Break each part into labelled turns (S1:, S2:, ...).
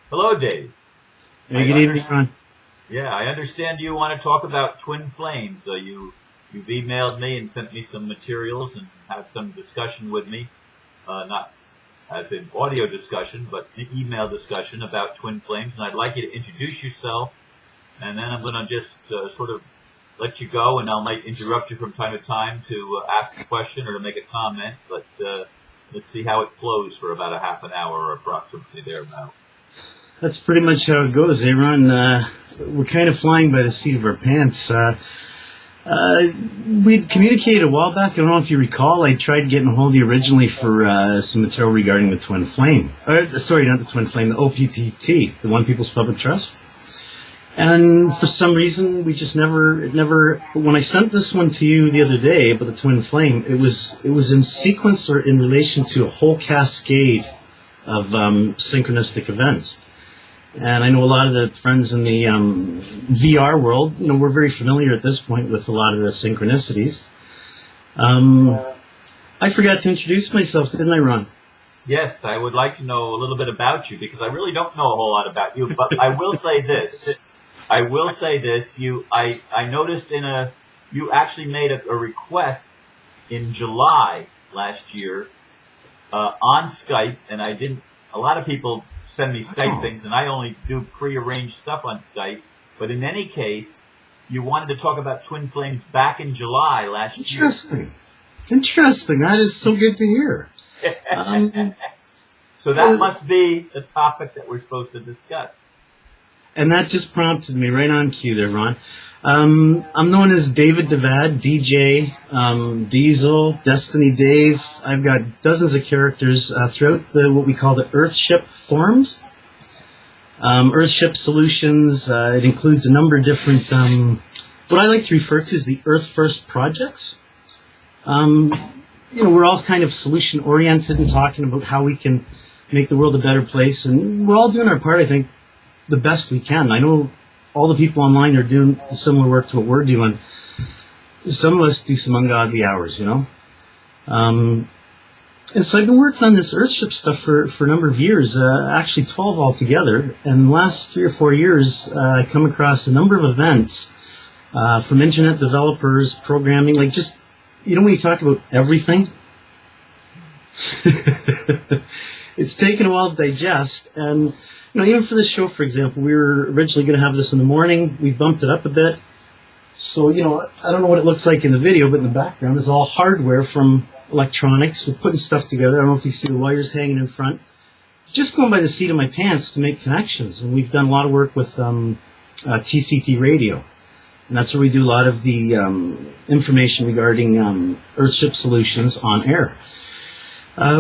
S1: Hello, Dave.
S2: Hey, good evening, Ron.
S1: Yeah, I understand you want to talk about twin flames. You've emailed me and sent me some materials and had some discussion with me, not as an audio discussion, but an email discussion about twin flames. And I'd like you to introduce yourself, and then I'm going to just sort of let you go, and I might interrupt you from time to time to ask a question or to make a comment. But let's see how it flows for about a half an hour or approximately thereabout.
S2: That's pretty much how it goes, eh, Ron? We're kind of flying by the seat of our pants. We'd communicated a while back. I don't know if you recall. I tried getting a hold of you originally for some material regarding the twin flame. Sorry, not the twin flame, the OPPT, the One People's Public Trust. And for some reason, we just never. When I sent this one to you the other day about the twin flame, it was in sequence or in relation to a whole cascade of synchronistic events. And I know a lot of the friends in the VR world, we're very familiar at this point with a lot of the synchronicities. I forgot to introduce myself, didn't I, Ron?
S1: Yes, I would like to know a little bit about you because I really don't know a whole lot about you. But I will say this. I noticed you actually made a request in July last year on Skype, and a lot of people send me Skype things, and I only do prearranged stuff on Skype. But in any case, you wanted to talk about twin flames back in July last year.
S2: Interesting. That is so good to hear.
S1: So that must be the topic that we're supposed to discuss.
S2: And that just prompted me right on cue there, Ron. I'm known as David Devad, DJ, Diesel, Destiny Dave. I've got dozens of characters throughout what we call the Earthship forums. Earthship Solutions, it includes a number of different, what I like to refer to as the Earth First projects. We're all kind of solution-oriented and talking about how we can make the world a better place. And we're all doing our part, I think, the best we can. I know all the people online are doing similar work to what we're doing. Some of us do some ungodly hours, And so I've been working on this Earthship stuff for a number of years, actually 12 altogether. And the last 3 or 4 years, I come across a number of events from internet developers, programming, like just, when you talk about everything, it's taken a while to digest. And even for this show, for example, we were originally going to have this in the morning. We bumped it up a bit. So, I don't know what it looks like in the video, but in the background is all hardware from electronics. We're putting stuff together. I don't know if you see the wires hanging in front. Just going by the seat of my pants to make connections. And we've done a lot of work with TCT radio. And that's where we do a lot of the information regarding Earthship Solutions on air.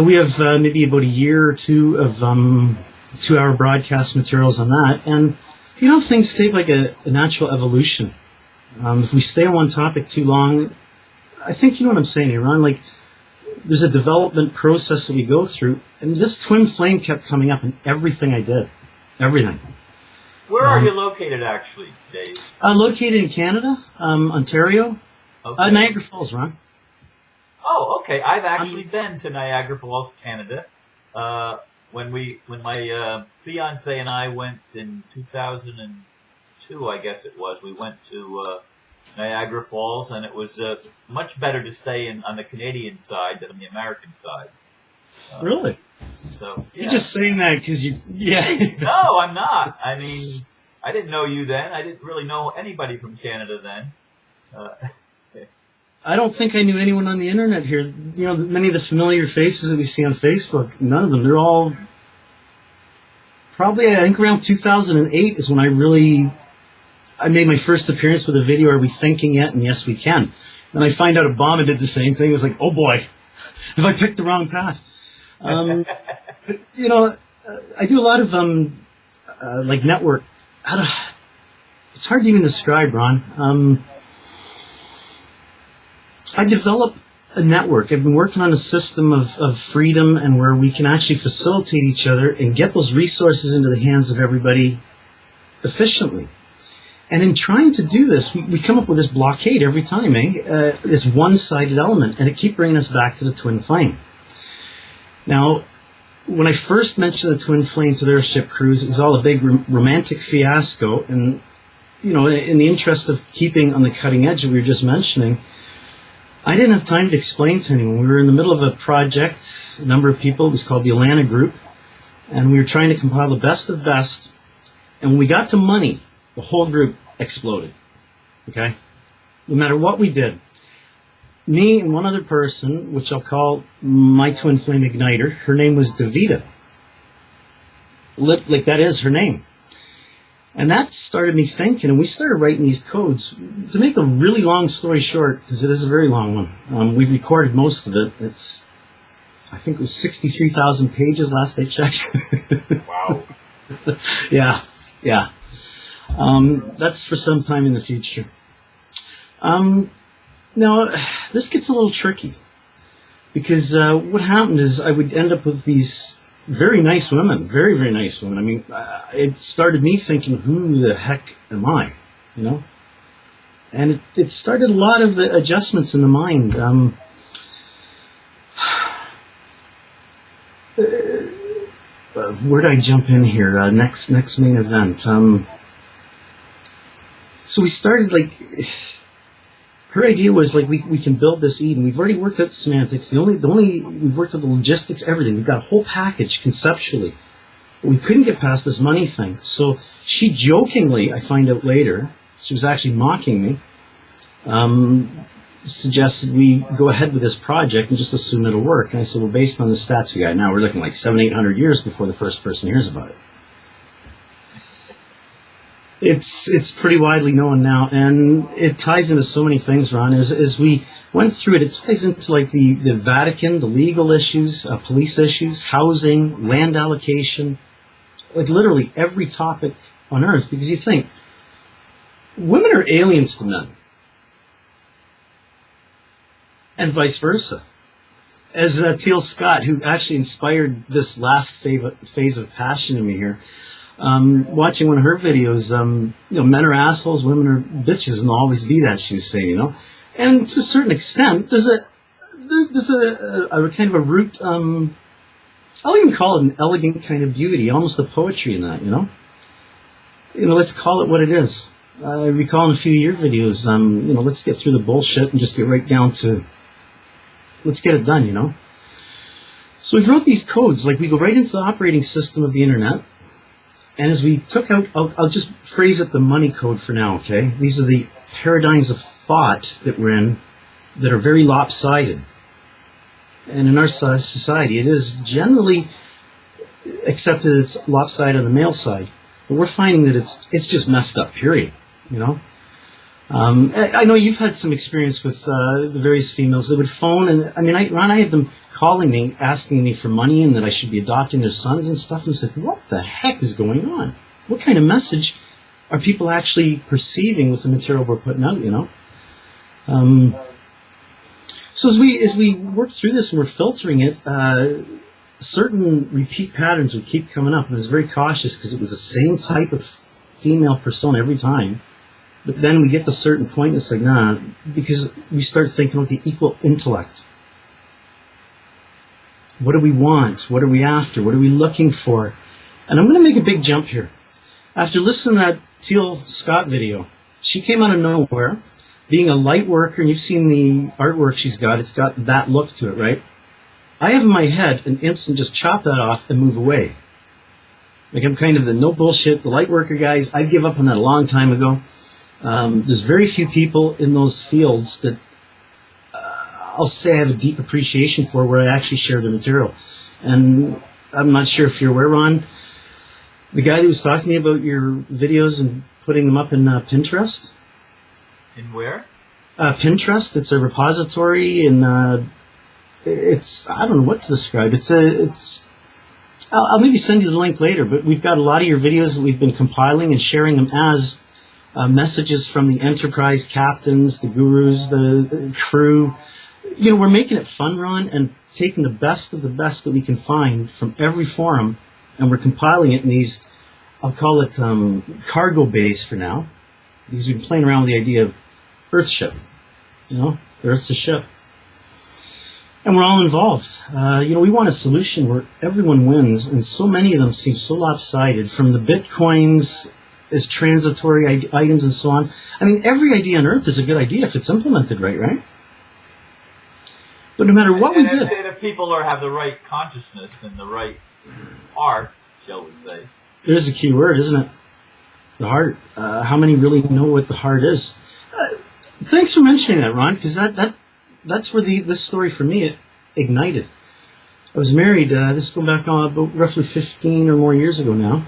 S2: We have maybe about a year or two of 2-hour broadcast materials on that. And, things take like a natural evolution. If we stay on one topic too long, I think you know what I'm saying here, Ron. Like, there's a development process that we go through. And this twin flame kept coming up in everything I did. Everything.
S1: Where are you located, actually, Dave?
S2: Located in Canada, Ontario.
S1: Okay.
S2: Niagara Falls, Ron.
S1: Oh, okay. I've actually been to Niagara Falls, Canada. When my fiance and I went in 2002, I guess it was, we went to Niagara Falls, and it was much better to stay on the Canadian side than on the American side.
S2: Really?
S1: So yeah.
S2: You're just saying that because yeah.
S1: No, I'm not. I mean, I didn't know you then. I didn't really know anybody from Canada then.
S2: I don't think I knew anyone on the internet here. Many of the familiar faces that we see on Facebook, none of them. They're all probably, I think around 2008 is when I made my first appearance with a video, Are We Thinking Yet? And Yes, We Can. And I find out Obama did the same thing. It was like, oh boy, have I picked the wrong path? But, I do a lot of like network. It's hard to even describe, Ron. I develop a network. I've been working on a system of freedom and where we can actually facilitate each other and get those resources into the hands of everybody efficiently. And in trying to do this, we come up with this blockade every time, this one-sided element, and it keeps bringing us back to the twin flame. Now, when I first mentioned the Twin Flame to their ship crews, it was all a big romantic fiasco. And, you know, in the interest of keeping on the cutting edge that we were just mentioning, I didn't have time to explain to anyone. We were in the middle of a project, a number of people. It was called the Atlanta Group. And we were trying to compile the best of best. And when we got to money, the whole group exploded. Okay? No matter what we did. Me and one other person, which I'll call my Twin Flame Igniter, her name was Davida. Like, that is her name. And that started me thinking, and we started writing these codes. To make a really long story short, because it is a very long one, we've recorded most of it. I think it was 63,000 pages last I checked.
S1: Wow.
S2: Yeah. That's for some time in the future. Now, this gets a little tricky, because what happened is I would end up with these very nice women, very, very nice women. I mean, it started me thinking, who the heck am I, you know? And it started a lot of adjustments in the mind. Where do I jump in here? Next main event. So we started, like, her idea was, like, we can build this Eden. We've already worked out the semantics. We've worked out the logistics, everything. We've got a whole package conceptually. But we couldn't get past this money thing. So she jokingly, I find out later, she was actually mocking me, suggested we go ahead with this project and just assume it'll work. And I said, well, based on the stats we got now, we're looking like 700-800 years before the first person hears about it. It's pretty widely known now, and it ties into so many things, Ron. As we went through it, it ties into, like, the Vatican, the legal issues, police issues, housing, land allocation, like literally every topic on Earth. Because you think, women are aliens to men, and vice versa. As Teal Scott, who actually inspired this last phase of passion in me here, watching one of her videos, you know, men are assholes, women are bitches, and they'll always be that, she was saying, you know. And to a certain extent, there's a kind of a root, I'll even call it an elegant kind of beauty, almost a poetry in that, you know. You know, let's call it what it is. I recall in a few of your videos, you know, let's get through the bullshit and just get right down to, let's get it done, you know. So we wrote these codes, like, we go right into the operating system of the internet. And as we took out, I'll just phrase it the money code for now, okay? These are the paradigms of thought that we're in that are very lopsided. And in our society, it is generally accepted it's lopsided on the male side. But we're finding that it's just messed up, period, you know? I know you've had some experience with the various females that would phone, and I mean, Ron, I had them calling me, asking me for money, and that I should be adopting their sons and stuff. And I said, what the heck is going on? What kind of message are people actually perceiving with the material we're putting out? You know. So as we work through this and we're filtering it, certain repeat patterns would keep coming up, and I was very cautious because it was the same type of female persona every time. But then we get to a certain point, and it's like, nah, because we start thinking about the equal intellect. What do we want? What are we after? What are we looking for? And I'm going to make a big jump here. After listening to that Teal Scott video, she came out of nowhere, being a light worker, and you've seen the artwork she's got. It's got that look to it, right? I have in my head an instant just chop that off and move away. Like, I'm kind of the no bullshit, the light worker guys. I give up on that a long time ago. There's very few people in those fields that I'll say I have a deep appreciation for, where I actually share the material. And I'm not sure if you're aware, Ron, the guy that was talking to me about your videos and putting them up in Pinterest.
S1: In where?
S2: Pinterest. It's a repository, and it's, I don't know what to describe. I'll maybe send you the link later, but we've got a lot of your videos that we've been compiling and sharing them as messages from the Enterprise captains, the gurus, the crew. You know, we're making it fun, Ron, and taking the best of the best that we can find from every forum, and we're compiling it in these, I'll call it cargo bays for now, because we've been playing around with the idea of Earthship. You know, Earth's a ship. and we're all involved. We want a solution where everyone wins, and so many of them seem so lopsided, from the bitcoins as transitory items and so on. I mean, every idea on earth is a good idea if it's implemented right? But no matter what we did...
S1: And if people have the right consciousness and the right heart, shall we say.
S2: There's a key word, isn't it? The heart. How many really know what the heart is? Thanks for mentioning that, Ron, because that's where this story for me ignited. I was married, this is going back about roughly 15 or more years ago now.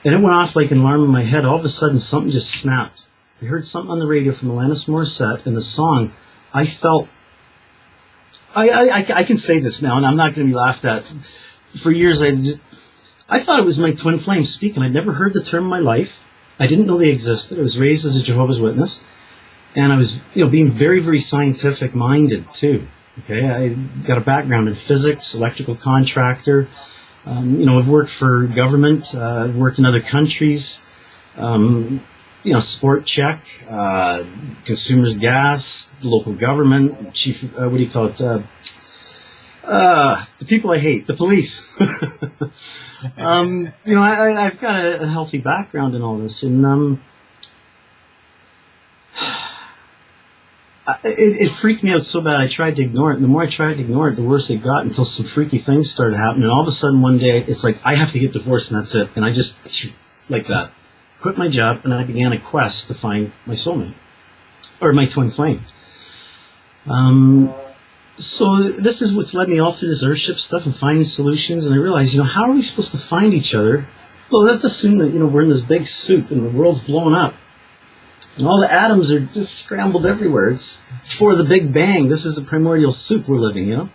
S2: And it went off like an alarm in my head. All of a sudden, something just snapped. I heard something on the radio from Alanis Morissette, and the song, I felt... I can say this now, and I'm not going to be laughed at. For years, I thought it was my twin flame speaking. I'd never heard the term in my life. I didn't know they existed. I was raised as a Jehovah's Witness. And I was, being very, very scientific minded too. Okay, I got a background in physics, electrical contractor. I've worked for government, I've worked in other countries. Sport check, consumers gas, local government, chief, the people I hate, the police. I've got a healthy background in all this, and it freaked me out so bad I tried to ignore it, and the more I tried to ignore it, the worse it got, until some freaky things started happening, and all of a sudden one day, it's like, I have to get divorced, and that's it, and I just, like that, quit my job, and I began a quest to find my soulmate, or my twin flame. So this is what's led me all through this Earthship stuff and finding solutions, and I realized, how are we supposed to find each other? Well, let's assume that, we're in this big soup, and the world's blowing up. And all the atoms are just scrambled everywhere. It's before the Big Bang. This is a primordial soup we're living, How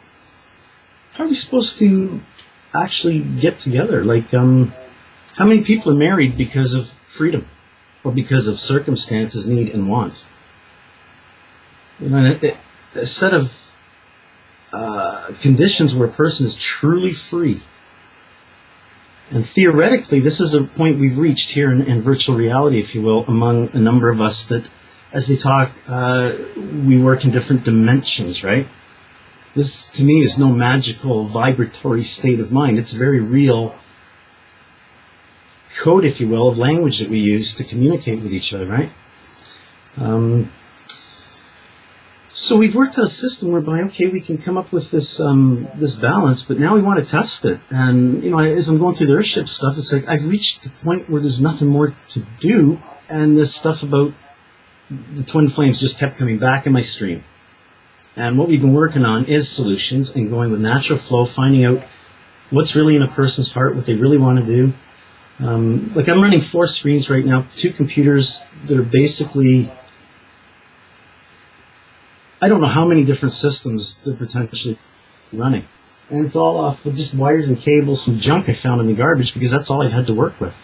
S2: are we supposed to actually get together? Like, how many people are married because of freedom? Or because of circumstances, need, and want? A set of conditions where a person is truly free. And theoretically, this is a point we've reached here in virtual reality, if you will, among a number of us that, as they talk, we work in different dimensions, right? This, to me, is no magical, vibratory state of mind. It's a very real code, if you will, of language that we use to communicate with each other, right? So we've worked out a system whereby, okay, we can come up with this this balance, but now we want to test it. And, as I'm going through the Earthship stuff, it's like I've reached the point where there's nothing more to do, and this stuff about the twin flames just kept coming back in my stream. And what we've been working on is solutions and going with natural flow, finding out what's really in a person's heart, what they really want to do. Like I'm running 4 screens right now, 2 computers that are basically... I don't know how many different systems they're potentially running. And it's all off with just wires and cables from junk I found in the garbage, because that's all I've had to work with.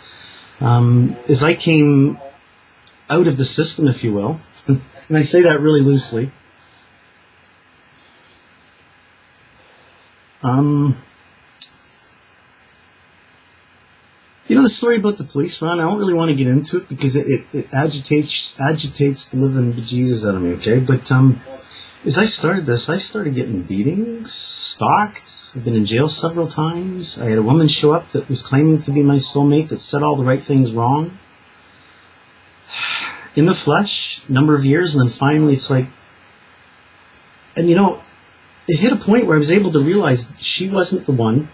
S2: As I came out of the system, if you will, and I say that really loosely, the story about the police, Ron, I don't really want to get into it because it agitates the living bejesus out of me, okay? But as I started this, I started getting beatings, stalked. I've been in jail several times. I had a woman show up that was claiming to be my soulmate that said all the right things wrong. In the flesh, a number of years, and then finally it's like... And it hit a point where I was able to realize she wasn't the one.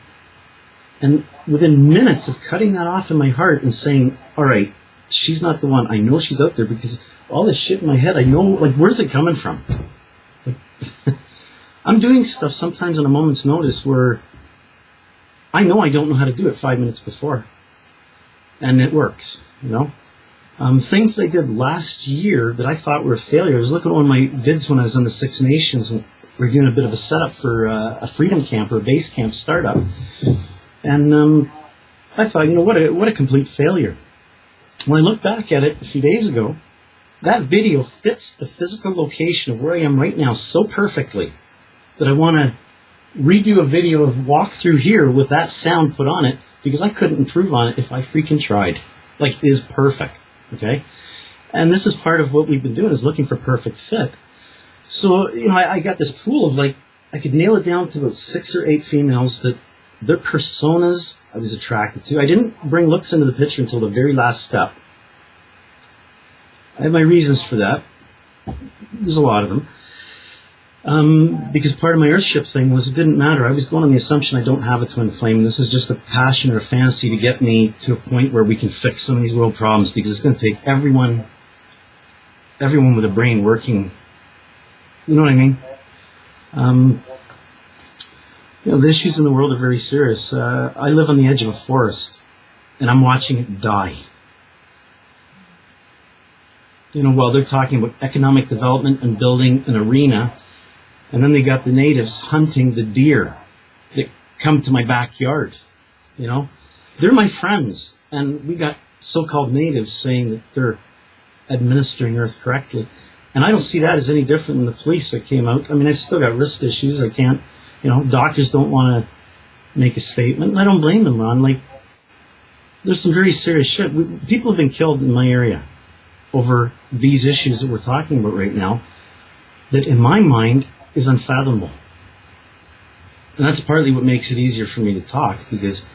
S2: And within minutes of cutting that off in my heart and saying, all right, she's not the one. I know she's out there, because all this shit in my head, I know, like, where's it coming from? Like, I'm doing stuff sometimes on a moment's notice where I know I don't know how to do it 5 minutes before. And it works, Things that I did last year that I thought were a failure. I was looking at one of my vids when I was on the Six Nations, and we were doing a bit of a setup for a freedom camp or a base camp startup. And I thought, what a complete failure. When I look back at it a few days ago, that video fits the physical location of where I am right now so perfectly that I want to redo a video of walk through here with that sound put on it, because I couldn't improve on it if I freaking tried. Like, it is perfect, okay? And this is part of what we've been doing, is looking for perfect fit. So, I got this pool of I could nail it down to about 6 or 8 females that their personas I was attracted to. I didn't bring looks into the picture until the very last step. I have my reasons for that. There's a lot of them. Because part of my Earthship thing was it didn't matter. I was going on the assumption I don't have a twin flame. This is just a passion or a fantasy to get me to a point where we can fix some of these world problems, because it's going to take everyone with a brain working. You know what I mean? The issues in the world are very serious. I live on the edge of a forest, and I'm watching it die. While they're talking about economic development and building an arena, and then they got the natives hunting the deer that come to my backyard. They're my friends, and we got so-called natives saying that they're administering Earth correctly. And I don't see that as any different than the police that came out. I mean, I've still got wrist issues. I can't, doctors don't want to make a statement, and I don't blame them, Ron. There's some very serious shit. People have been killed in my area over these issues that we're talking about right now that, in my mind, is unfathomable. And that's partly what makes it easier for me to talk, because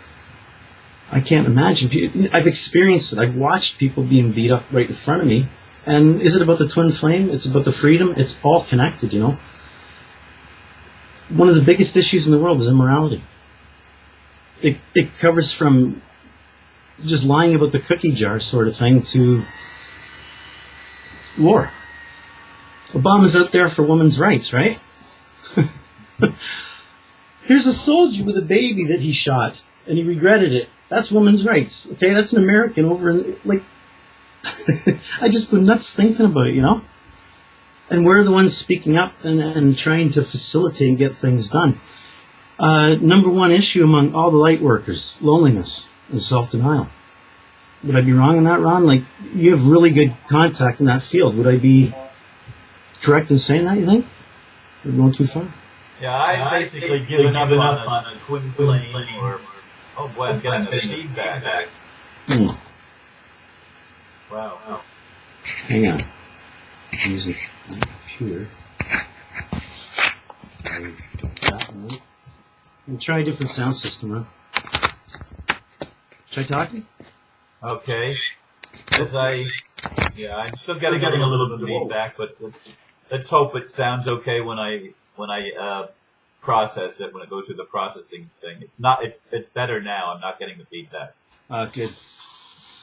S2: I can't imagine. I've experienced it. I've watched people being beat up right in front of me. And is it about the twin flame? It's about the freedom. It's all connected, One of the biggest issues in the world is immorality. It covers from just lying about the cookie jar sort of thing to war. Obama's out there for women's rights, right? Here's a soldier with a baby that he shot, and he regretted it. That's women's rights, okay? That's an American over in, I just go nuts thinking about it, And we're the ones speaking up and trying to facilitate and get things done. Number one issue among all the light workers, loneliness and self-denial. Would I be wrong in that, Ron? You have really good contact in that field. Would I be correct in saying that, you think? We're going too far?
S1: Yeah, I've basically given up on a twin flame or oh boy, I'm getting the feedback. Wow.
S2: Hang on. I'm using my computer. And try a different sound system, Ron. Try talking?
S1: Okay. I'm still getting a little bit of feedback, but let's hope it sounds okay when I process it, when I go through the processing thing. It's better now. I'm not getting the feedback.
S2: Good.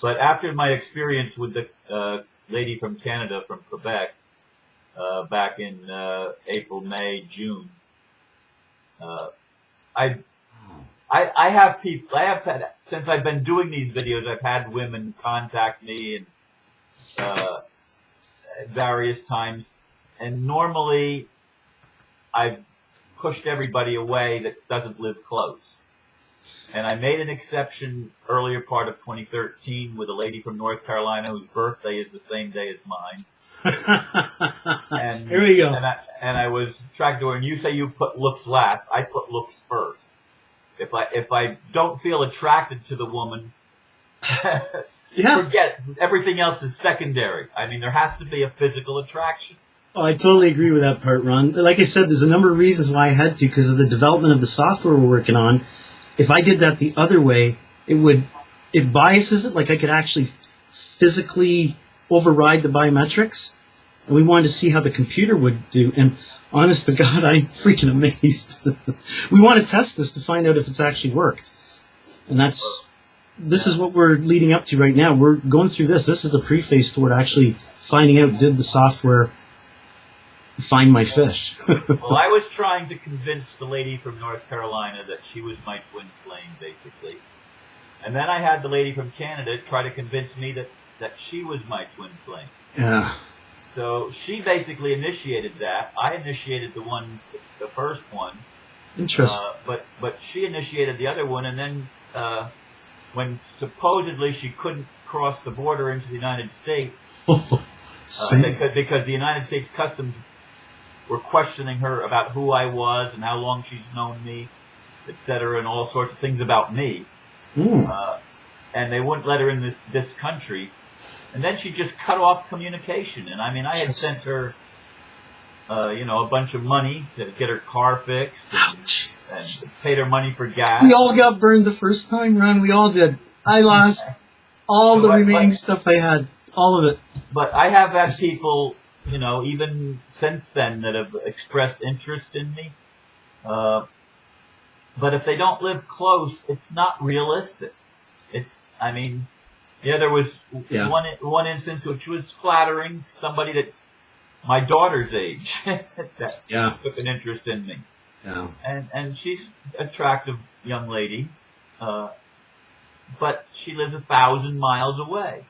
S1: But after my experience with the lady from Canada, from Quebec, back in April, May, June, I have people. I have had, since I've been doing these videos, I've had women contact me and at various times, and normally I've pushed everybody away that doesn't live close. And I made an exception earlier part of 2013 with a lady from North Carolina whose birthday is the same day as mine. And
S2: here we go.
S1: And I was tracking to her, and you say you put looks last. I put looks first. If I don't feel attracted to the woman, forget it. Everything else is secondary. I mean, there has to be a physical attraction.
S2: Oh, I totally agree with that part, Ron. Like I said, there's a number of reasons why I had to, because of the development of the software we're working on. If I did that the other way, it biases it. I could actually physically override the biometrics, and we wanted to see how the computer would do. And honest to God, I'm freaking amazed. We want to test this to find out if it's actually worked. And this is what we're leading up to right now. We're going through this. This is the preface toward actually finding out, did the software find my fish?
S1: Well, I was trying to convince the lady from North Carolina that she was my twin flame, basically. And then I had the lady from Canada try to convince me that she was my twin flame.
S2: Yeah.
S1: So she basically initiated that. I initiated the first one.
S2: Interesting.
S1: But she initiated the other one, and then when supposedly she couldn't cross the border into the United States because the United States Customs were questioning her about who I was and how long she's known me, etc., and all sorts of things about me. And they wouldn't let her in this country. And then she just cut off communication. And I mean, I had sent her a bunch of money to get her car fixed
S2: Ouch.
S1: and paid her money for gas.
S2: We all got burned the first time, Ron. We all did. I lost all the remaining stuff I had. All of it.
S1: But I have had people, even since then that have expressed interest in me. But if they don't live close, it's not realistic. There was one instance which was flattering. Somebody that's my daughter's age that took an interest in me.
S2: Yeah.
S1: And she's an attractive young lady, but she lives 1,000 miles away.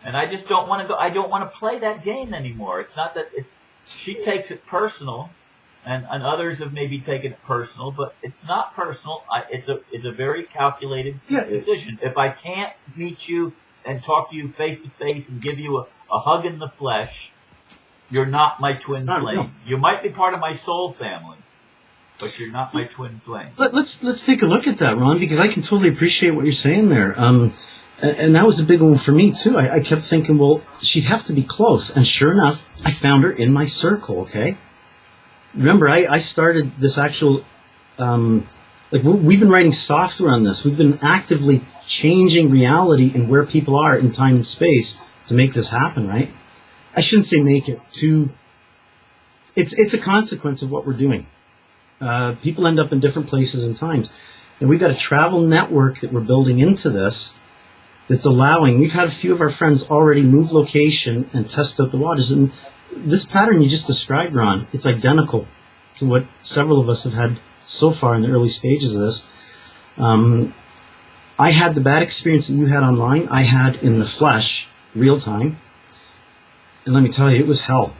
S1: And I just don't want to go. I don't want to play that game anymore. It's not that she takes it personal, and others have maybe taken it personal, but it's not personal. It's a very calculated decision. If I can't meet you and talk to you face to face and give you a hug in the flesh, you're not my twin flame. You might be part of my soul family, but you're not my twin flame.
S2: Let's take a look at that, Ron, because I can totally appreciate what you're saying there. And that was a big one for me, too. I kept thinking, well, she'd have to be close. And sure enough, I found her in my circle, okay? Remember, I started this actual, we've been writing software on this. We've been actively changing reality and where people are in time and space to make this happen, right? I shouldn't say make it. It's a consequence of what we're doing. People end up in different places and times. And we've got a travel network that we're building into this that's allowing, we've had a few of our friends already move location and test out the waters. And this pattern you just described, Ron, it's identical to what several of us have had so far in the early stages of this. I had the bad experience that you had online. I had in the flesh, real time. And let me tell you, it was hell.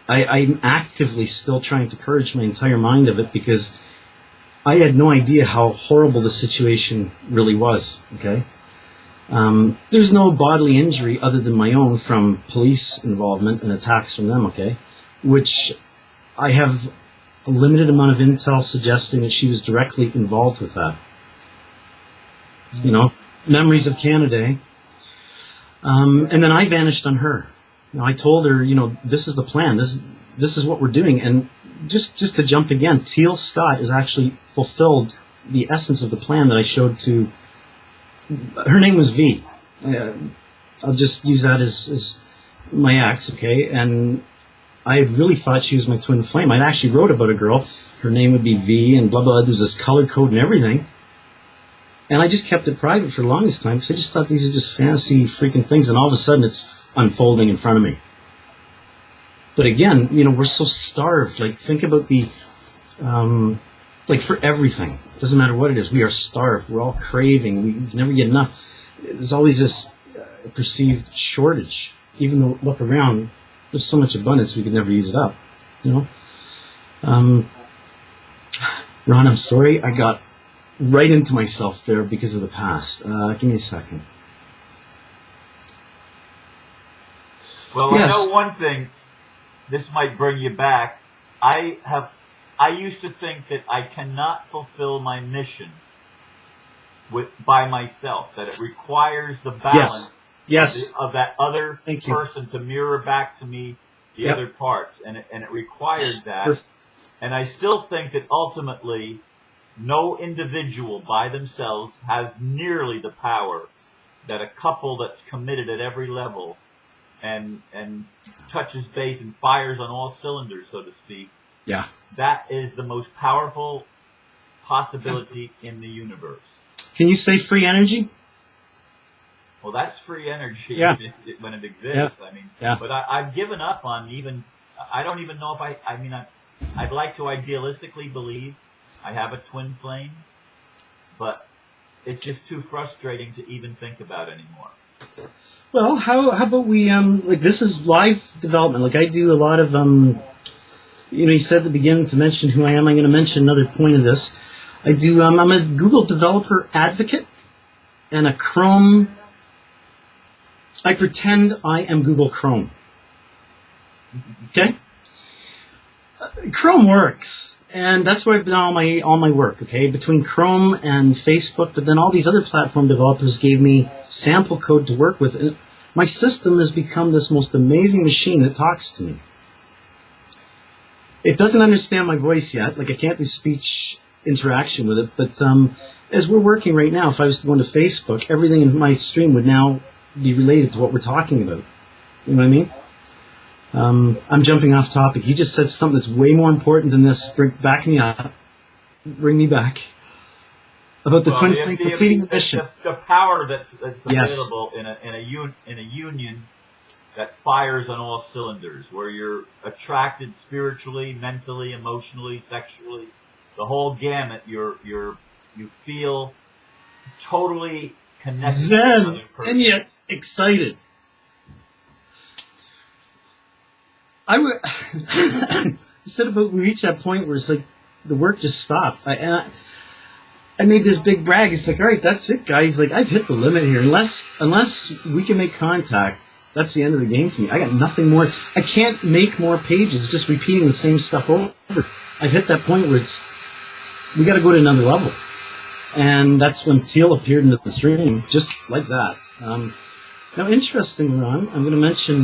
S2: I'm actively still trying to purge my entire mind of it because I had no idea how horrible the situation really was, okay? There's no bodily injury other than my own from police involvement and attacks from them, okay? Which I have a limited amount of intel suggesting that she was directly involved with that. Memories of Canada. And then I vanished on her. I told her, this is the plan. This is what we're doing. And just to jump again, Teal Scott has actually fulfilled the essence of the plan that I showed to. Her name was V. I'll just use that as my ex, okay? And I really thought she was my twin flame. I actually wrote about a girl. Her name would be V and blah, blah. There was this color code and everything. And I just kept it private for the longest time because I just thought these are just fantasy freaking things. And all of a sudden it's unfolding in front of me. But again, we're so starved. Like, think about the, for everything. It doesn't matter what it is. We are starved. We're all craving. We can never get enough. There's always this perceived shortage. Even though, look around, there's so much abundance we could never use it up. Ron, I'm sorry. I got right into myself there because of the past. Give me a second.
S1: Well, yes. I know one thing. This might bring you back. I used to think that I cannot fulfill my mission by myself, that it requires the balance of that other person to mirror back to me the other parts, and it required that.
S2: Perfect.
S1: And I still think that ultimately no individual by themselves has nearly the power that a couple that's committed at every level and touches base and fires on all cylinders, so to speak.
S2: Yeah.
S1: That is the most powerful possibility in the universe.
S2: Can you say free energy?
S1: Well, that's free energy when it exists.
S2: Yeah.
S1: But I've given up on I don't even know if I'd like to idealistically believe I have a twin flame, but it's just too frustrating to even think about anymore.
S2: Well, how about we, this is live development. Like, I do a lot of, you said at the beginning to mention who I am. I'm going to mention another point of this. I do, I'm a Google developer advocate and a Chrome. I pretend I am Google Chrome. Okay? Chrome works. And that's where I've done all my work, okay? Between Chrome and Facebook, but then all these other platform developers gave me sample code to work with. And my system has become this most amazing machine that talks to me. It doesn't understand my voice yet. Like I can't do speech interaction with it. But as we're working right now, if I was to go into Facebook, everything in my stream would now be related to what we're talking about. You know what I mean? I'm jumping off topic. You just said something that's way more important than this. Back me up. Bring me back. About the twin flame completing the mission.
S1: The power that's available in a union that fires on all cylinders, where you're attracted spiritually, mentally, emotionally, sexually, the whole gamut. You feel totally connected.
S2: Zen,
S1: to another person.
S2: and yet excited. I said about we reached that point where it's like the work just stopped. I made this big brag. It's like, all right, that's it, guys. Like I've hit the limit here. Unless we can make contact, that's the end of the game for me. I got nothing more. I can't make more pages just repeating the same stuff over. I've hit that point where we got to go to another level, and that's when Teal appeared into the stream, just like that. Now, interesting, Ron. I'm going to mention.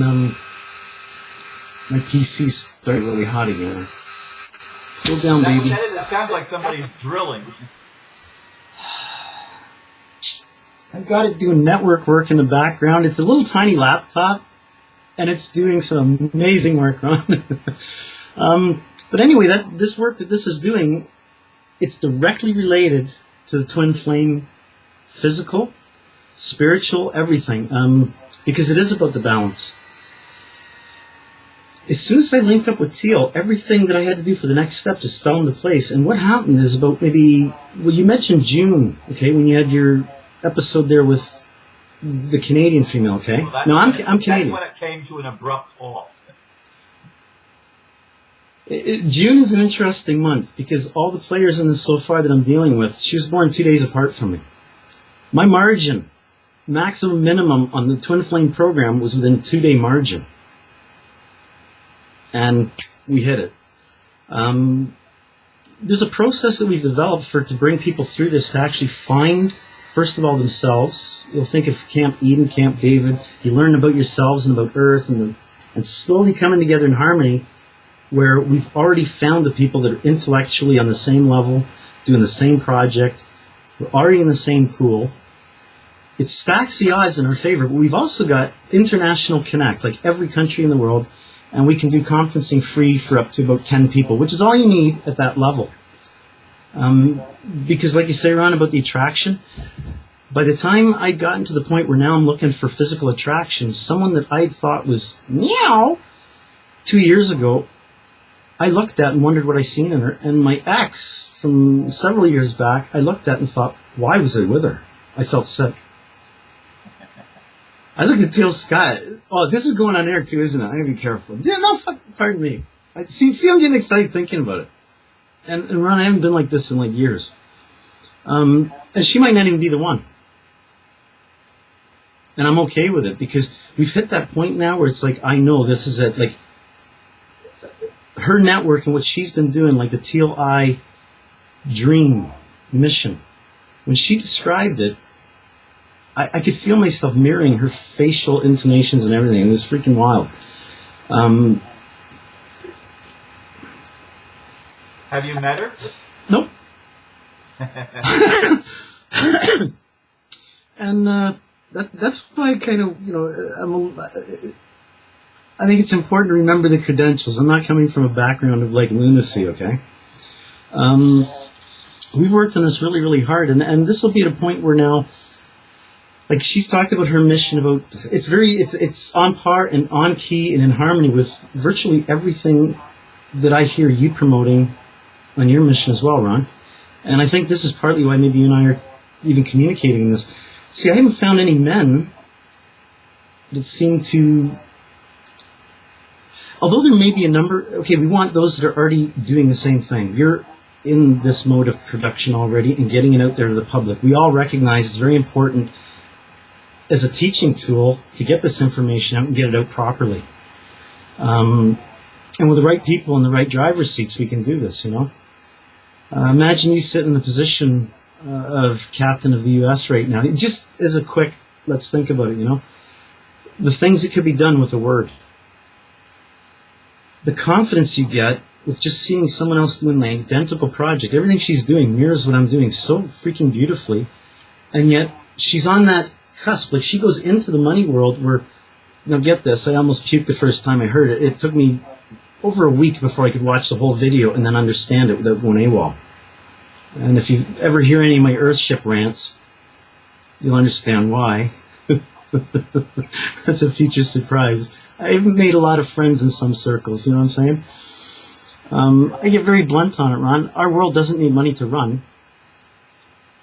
S2: My PC's starting really hot again. Cool down, baby.
S1: It sounds like somebody's drilling.
S2: I've got it doing network work in the background. It's a little tiny laptop, and it's doing some amazing work on it. But anyway, this work that this is doing, it's directly related to the twin flame, physical, spiritual, everything, because it is about the balance. As soon as I linked up with Teal, everything that I had to do for the next step just fell into place. And what happened is about maybe, well, you mentioned June, okay, when you had your episode there with the Canadian female, okay?
S1: Well,
S2: no, I'm Canadian.
S1: That's when it came to an abrupt halt.
S2: June is an interesting month because all the players in this so far that I'm dealing with, she was born 2 days apart from me. My margin, maximum minimum on the Twin Flame program was within a 2-day margin. And we hit it. There's a process that we've developed to bring people through this to actually find, first of all, themselves. You'll think of Camp Eden, Camp David. You learn about yourselves and about Earth, and slowly coming together in harmony, where we've already found the people that are intellectually on the same level, doing the same project. We're already in the same pool. It stacks the odds in our favor, but we've also got international connect, like every country in the world. And we can do conferencing free for up to about 10 people, which is all you need at that level. Because like you say, Ron, about the attraction, by the time I'd gotten to the point where now I'm looking for physical attraction, someone that I thought was meow 2 years ago, I looked at and wondered what I seen in her. And my ex from several years back, I looked at and thought, why was I with her? I felt sick. I looked at Teal Scott. Oh, this is going on air too, isn't it? I gotta be careful. Yeah, no, pardon me. See, I'm getting excited thinking about it. And Ron, I haven't been like this in like years. And she might not even be the one. And I'm okay with it because we've hit that point now where it's like, I know this is it. Like, her network and what she's been doing, like the Teal Eye dream mission. When she described it, I could feel myself mirroring her facial intonations and everything. It was freaking wild.
S1: Have you met her?
S2: Nope. And that's why I kind of, I think it's important to remember the credentials. I'm not coming from a background of like lunacy, okay? We've worked on this really, really hard, and this will be at a point where now, like she's talked about her mission about, it's on par and on key and in harmony with virtually everything that I hear you promoting on your mission as well, Ron. And I think this is partly why maybe you and I are even communicating this. See, I haven't found any men that seem to, although there may be a number, okay, we want those that are already doing the same thing. You're in this mode of production already and getting it out there to the public. We all recognize it's very important as a teaching tool to get this information out and get it out properly. And with the right people in the right driver's seats, we can do this, you know. Imagine you sit in the position of captain of the U.S. right now. Just as a quick, let's think about it, you know. The things that could be done with a word. The confidence you get with just seeing someone else doing the identical project. Everything she's doing mirrors what I'm doing so freaking beautifully, and yet she's on that cusp. Like, she goes into the money world where, now get this, I almost puked the first time I heard it. It took me over a week before I could watch the whole video and then understand it without going AWOL. And if you ever hear any of my Earthship rants, you'll understand why. That's a future surprise. I've made a lot of friends in some circles, you know what I'm saying? I get very blunt on it, Ron. Our world doesn't need money to run.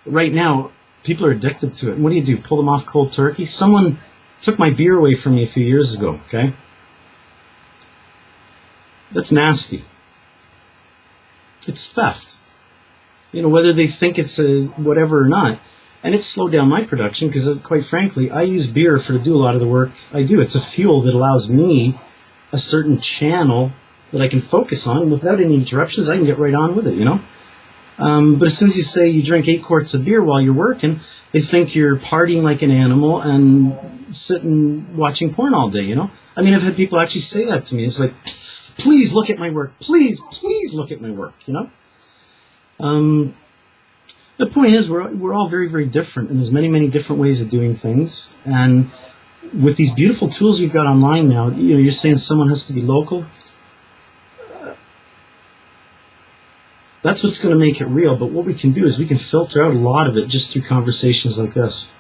S2: Right now, people are addicted to it. And what do? Pull them off cold turkey? Someone took my beer away from me a few years ago, okay? That's nasty. It's theft. You know, whether they think it's a whatever or not. And it's slowed down my production because, quite frankly, I use beer to do a lot of the work I do. It's a fuel that allows me a certain channel that I can focus on, and without any interruptions, I can get right on with it, you know? But as soon as you say you drink 8 quarts of beer while you're working, they think you're partying like an animal and sitting watching porn all day, you know? I mean, I've had people actually say that to me. It's like, please look at my work. Please look at my work, you know? The point is, we're all very, very different, and there's many, many different ways of doing things. And with these beautiful tools you've got online now, you know, you're saying someone has to be local. That's what's going to make it real. But what we can do is we can filter out a lot of it just through conversations like this.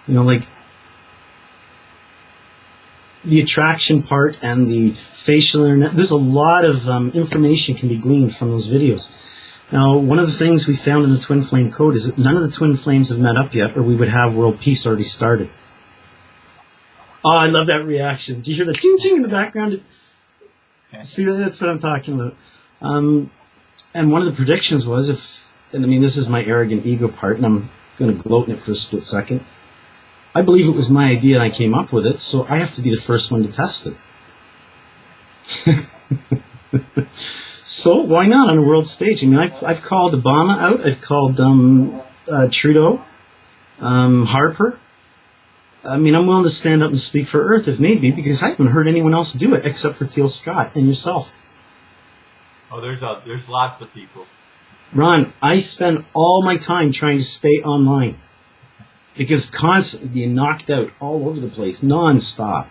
S2: You know, like the attraction part and the facial internet. There's a lot of information can be gleaned from those videos. Now, one of the things we found in the Twin Flame Code is that none of the Twin Flames have met up yet, or we would have world peace already started. Oh, I love that reaction. Do you hear the ching-ching in the background? See, that's what I'm talking about. And one of the predictions was, and I mean, this is my arrogant ego part, and I'm going to gloat in it for a split second. I believe it was my idea and I came up with it, so I have to be the first one to test it. So why not on a world stage? I mean, I've called Obama out. I've called Trudeau, Harper. I mean, I'm willing to stand up and speak for Earth if need be, because I haven't heard anyone else do it except for Teal Scott and yourself.
S1: Oh, there's lots of people.
S2: Ron, I spend all my time trying to stay online because constantly being knocked out all over the place, non-stop.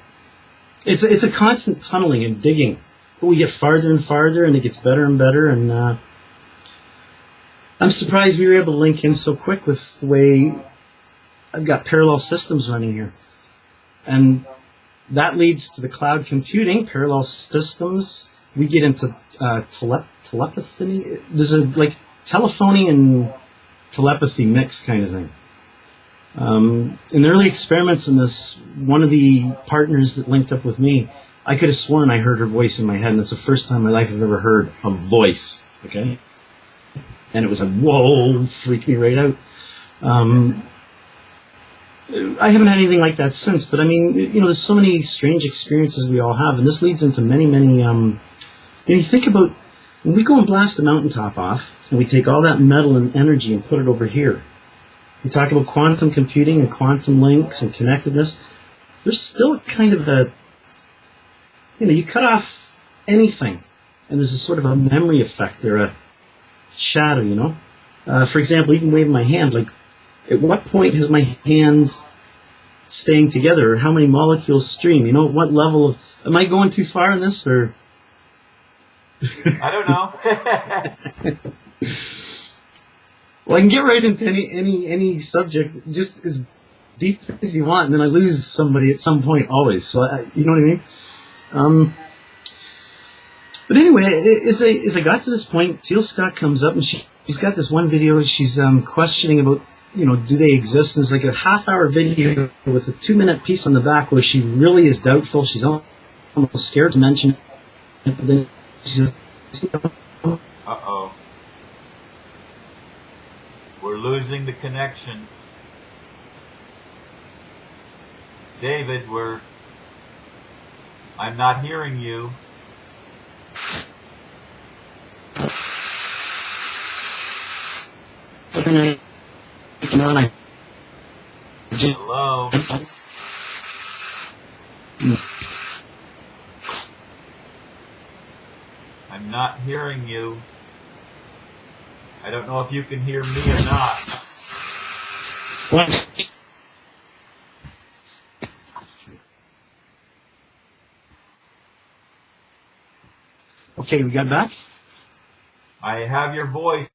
S2: It's a constant tunneling and digging. But we get farther and farther, and it gets better and better. And I'm surprised we were able to link in so quick with the way I've got parallel systems running here. And that leads to the cloud computing, parallel systems. We get into telepathy. There's a like telephony and telepathy mix kind of thing. In the early experiments in this, one of the partners that linked up with me, I could have sworn I heard her voice in my head, and it's the first time in my life I've ever heard a voice, okay? And it was like, whoa, freaked me right out. I haven't had anything like that since, but I mean, you know, there's so many strange experiences we all have, and this leads into many, many, you think about, when we go and blast the mountaintop off, and we take all that metal and energy and put it over here, we talk about quantum computing and quantum links and connectedness, there's still kind of a, you know, you cut off anything, and there's a sort of a memory effect there, a shadow, you know? For example, even waving my hand, like, at what point is my hand staying together, or how many molecules stream? You know, what level of, am I going too far in this, or?
S1: I don't know.
S2: Well, I can get right into any subject, just as deep as you want, and then I lose somebody at some point always, so you know what I mean? But anyway, as I got to this point, Teal Scott comes up and she's got this one video. She's questioning about, you know, do they exist? And it's like a half-hour video with a 2-minute piece on the back where she really is doubtful. She's almost scared to mention it. But then she says,
S1: Uh-oh. We're losing the connection. David, I'm not hearing you. Hello? I'm not hearing you. I don't know if you can hear me or not.
S2: What? Okay, we got back?
S1: I have your voice.